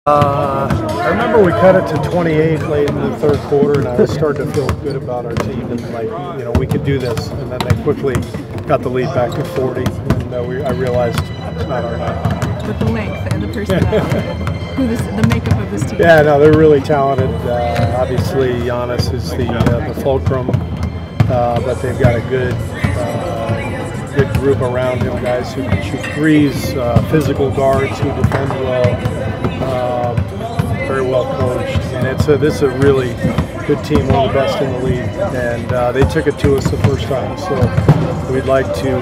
I remember we cut it to 28 late in the third quarter, and I was starting to feel good about our team and we could do this. And then they quickly got the lead back to 40, and I realized it's not our night. With the length and the personality, the makeup of this team. Yeah, no, they're really talented. Obviously, Giannis is the fulcrum, but they've got a good group around him, guys who can shoot threes, physical guards who defend well, very well coached, and this is a really good team, one of the best in the league, and they took it to us the first time, so we'd like to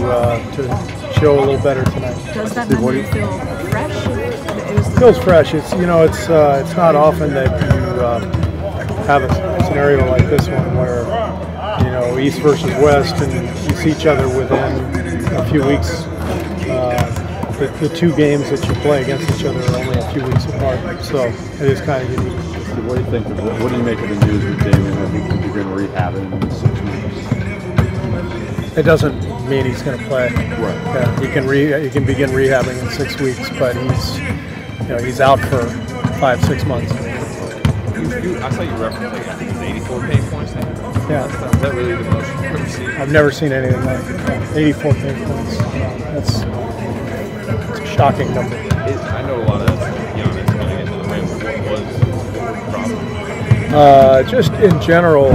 show a little better tonight. Does that number feel fresh? It feels fresh. It's it's not often that you have a scenario like this one where East versus West, and you see each other within a few weeks. The two games that you play against each other are only a few weeks apart, so it is kind of unique. What do you think? What do you make of the news with Damon? I think you're going to rehab him in 6 weeks. It doesn't mean he's going to play. Right. Yeah, he can begin rehabbing in 6 weeks, but he's out for 5-6 months. I saw you reference, I think it's 84 paint points now. Yeah. Is that really the most you've ever seen? I've never seen anything like that. 84 paint points. That's a shocking number. I know a lot of that's Giannis getting into the rim. What was the problem? Just in general,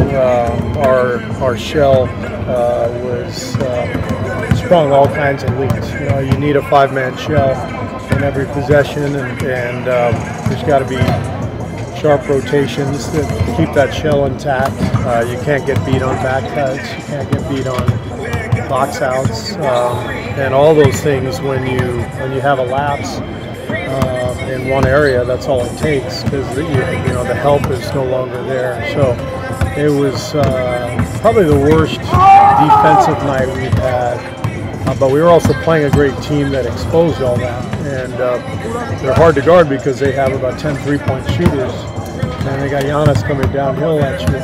our shell was sprung all kinds of leaks. You need a 5-man shell in every possession, and there's got to be sharp rotations that keep that shell intact. You can't get beat on back cuts. You can't get beat on box outs, and all those things. When you have a lapse in one area, that's all it takes, because the help is no longer there. So it was probably the worst defensive night we've had. But we were also playing a great team that exposed all that, and they're hard to guard because they have about 10 three-point shooters, and they got Giannis coming downhill at you.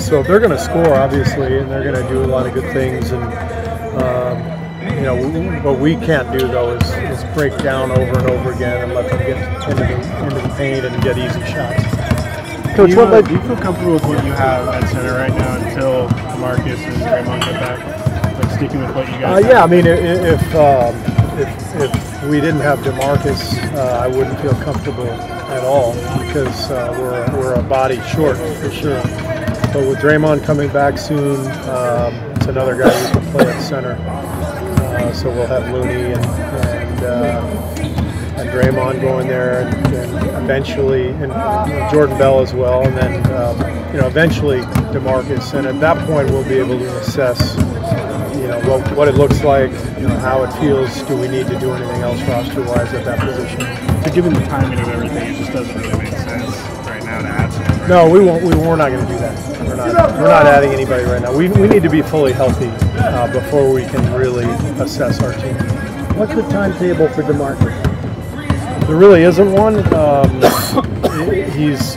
So they're going to score, obviously, and they're going to do a lot of good things. And what we can't do though is break down over and over again and let them get into the paint and get easy shots. Coach, do you feel comfortable with what you have at center right now until Marcus and Draymond get back? Sticking with what you guys yeah, I mean, if we didn't have DeMarcus, I wouldn't feel comfortable at all, because we're a body short for sure. But with Draymond coming back soon, it's another guy who can play at center. So we'll have Looney and Draymond going there, and eventually, and Jordan Bell as well, and then eventually DeMarcus. And at that point, we'll be able to assess what it looks like, how it feels. Do we need to do anything else roster-wise at that position? So given the timing of everything, it just doesn't really make sense right now to add someone. Right? No, we won't. We're not going to do that. We're not adding anybody right now. We need to be fully healthy before we can really assess our team. What's the timetable for DeMarcus? There really isn't one. He's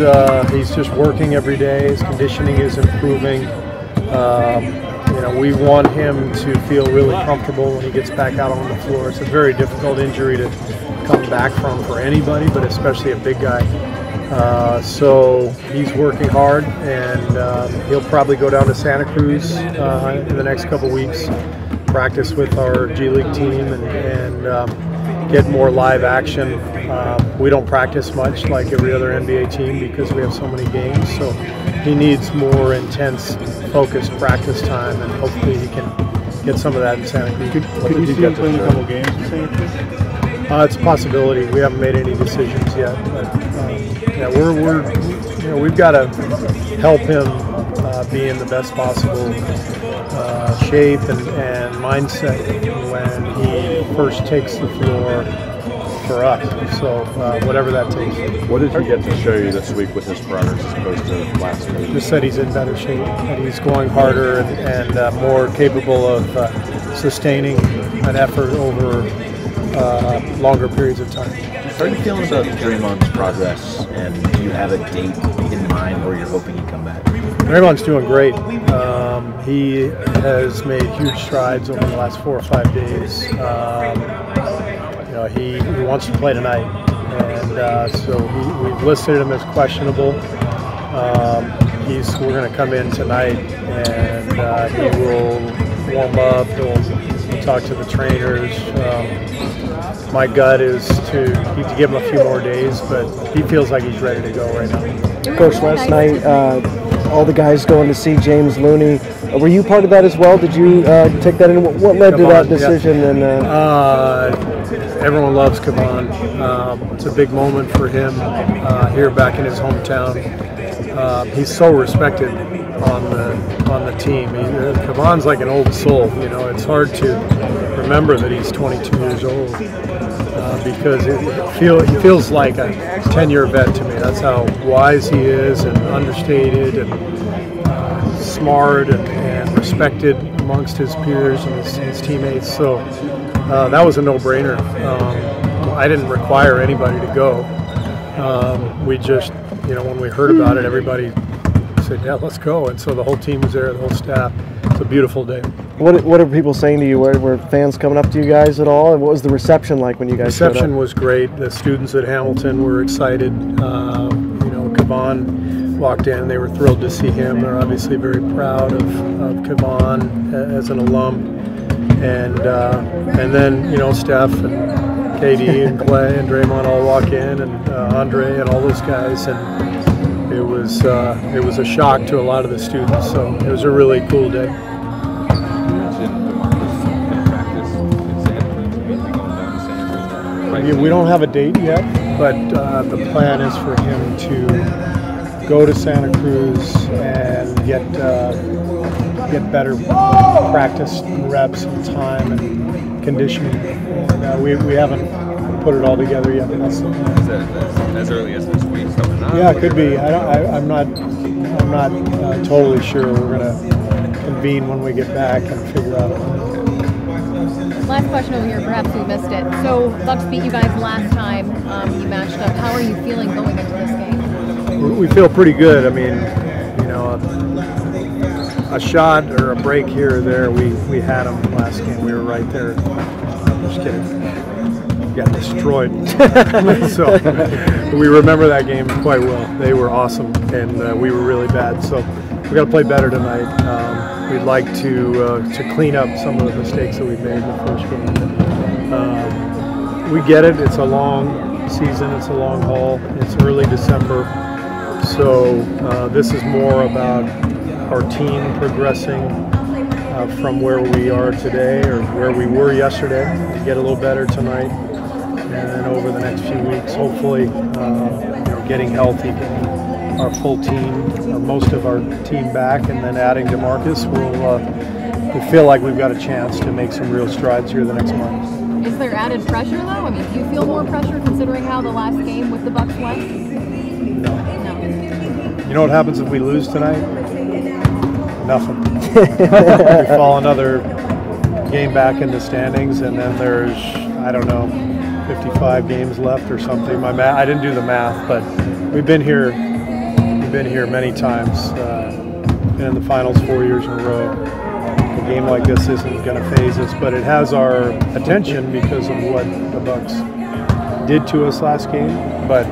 just working every day. His conditioning is improving. We want him to feel really comfortable when he gets back out on the floor. It's a very difficult injury to come back from for anybody, but especially a big guy. So he's working hard, and he'll probably go down to Santa Cruz in the next couple weeks, practice with our G League team, and get more live action. We don't practice much like every other NBA team because we have so many games, so he needs more intense, focused practice time, and hopefully he can get some of that in Santa Cruz. Could you see him playing a couple games in Santa Cruz? It's a possibility. We haven't made any decisions yet, but yeah, we've got to help him be in the best possible shape and mindset when he first takes the floor for us. So whatever that takes. What did he get to show you this week with his progress as opposed to last week? Just said he's in better shape, that he's going harder and more capable of sustaining an effort over longer periods of time. How are you feeling about Draymond's progress, and do you have a date in mind where you're hoping he'd come back? Draymond's doing great. He has made huge strides over the last 4 or 5 days. He wants to play tonight, and so we've listed him as questionable. We're going to come in tonight, and he will warm up. He'll talk to the trainers. My gut is to give him a few more days, but he feels like he's ready to go right now. Coach, last night, all the guys going to see James Looney. Were you part of that as well? Did you take that in? What led to that decision? Yeah. Everyone loves Kevon. It's a big moment for him here back in his hometown. He's so respected on the team. Kevon's like an old soul. You know, it's hard to remember that he's 22 years old because he feels like a 10-year vet to me. That's how wise he is and understated and smart and respected amongst his peers and his teammates. So that was a no-brainer. I didn't require anybody to go. We just, when we heard about it, everybody said, yeah, let's go. And so the whole team was there, the whole staff. It's a beautiful day. What are people saying to you? Were fans coming up to you guys at all? And what was the reception like when you guys showed up? Reception was great. The students at Hamilton were excited. Kevon walked in. They were thrilled to see him. They're obviously very proud of Kevon as an alum. And then, Steph and KD and Clay and Draymond all walk in, and Andre and all those guys, and it was a shock to a lot of the students. So it was a really cool day. We don't have a date yet, but the plan is for him to go to Santa Cruz and get better practice, reps, and time, and conditioning. And, we haven't put it all together yet. Is that as early as this week coming up? Yeah, it could be. I'm not totally sure. We're gonna convene when we get back and figure out. Last question over here, perhaps we missed it. So Bucks beat you guys last time you matched up. How are you feeling going into this game? We feel pretty good. I mean, a shot or a break here or there, we had them last game. We were right there. I'm just kidding. Got destroyed. So we remember that game quite well. They were awesome, and we were really bad. So we got to play better tonight. We'd like to clean up some of the mistakes that we made in the first game. We get it. It's a long season. It's a long haul. It's early December. So this is more about our team progressing from where we are today or where we were yesterday to get a little better tonight. And then over the next few weeks, hopefully, getting healthy, getting our full team, most of our team back, and then adding DeMarcus, we feel like we've got a chance to make some real strides here the next month. Is there added pressure, though? I mean, do you feel more pressure considering how the last game with the Bucks went? No. You know what happens if we lose tonight? Nothing. We fall another game back in the standings, and then there's, I don't know, 55 games left or something. I didn't do the math, but we've been here many times. Been in the finals 4 years in a row. A game like this isn't going to phase us, but it has our attention because of what the Bucks did to us last game. But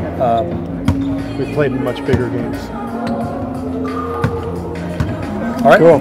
we played in much bigger games. All right. Cool.